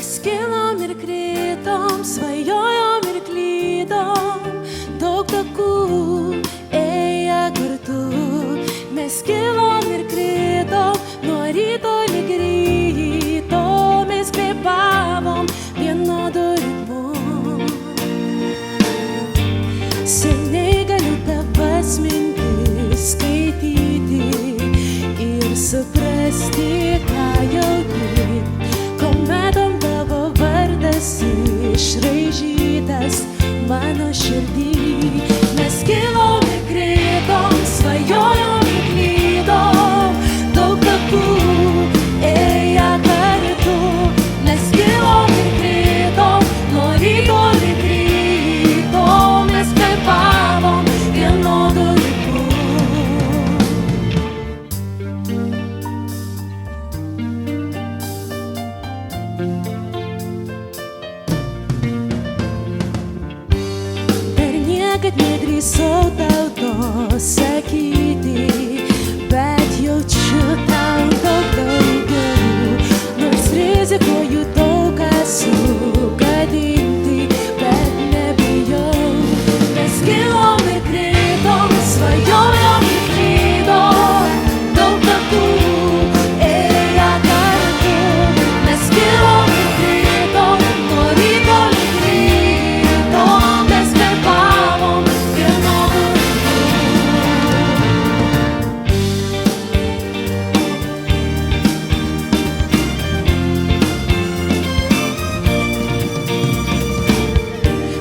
Kilom ir kritom, svajojom ir klydom, daug takų ėję kartu. Mes kilom ir kritom, nuo ryto lig ryto, mes kvėpavom vienodu ritmu. Seniai galiu tavas mintis skaityti ir suprasti, ką jauti. Kometom tavo vardas išraižytas mano širdį. Mes kilom ir kritom, svajojom ir klydom, daug takų ėję kartu. Mes kilom ir kritom, nuo ryto lig ryto, mes kvėpavom vienodu ritmu. Kad nedrįsau tau to sakyti, bet jaučiu tau daug daugiau. Nors rizikuoju daug ką sugadinti, bet nebijau. Mes kilom ir kritom, svajojom ir klydom, daug takų ėję kartu. Mes kilom ir kritom, nuo ryto lig ryto, mes kvėpavom.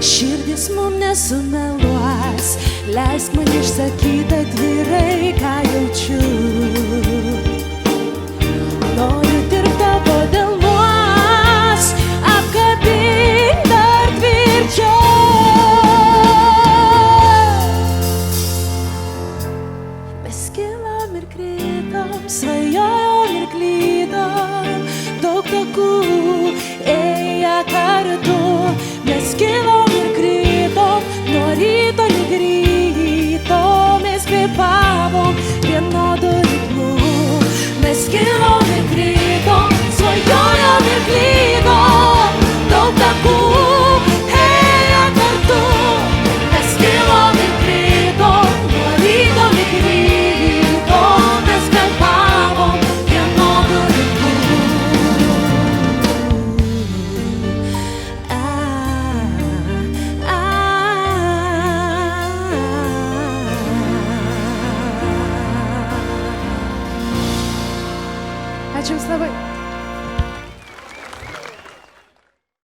Širdis mum nesumeluos, leisk man išsakyti atvirai, ką jaučiu. Noriu dirbti tavo delnuos, apkabink dar tvirčiau. Mes kilom ir kritom, svajojom ir klydom, daug takų ėję kartu. Mes kilom ir kritom, nuo ryto lig ryto, mes kvėpavom vienodu ritmu. Mes kilom ir kritom, svajojom ir klydom, daug takų ėję kartu. Mes kilom ir kritom, nuo ryto lig ryto, mes kvėpavom vienodu ritmu. Ačiū Jums labai.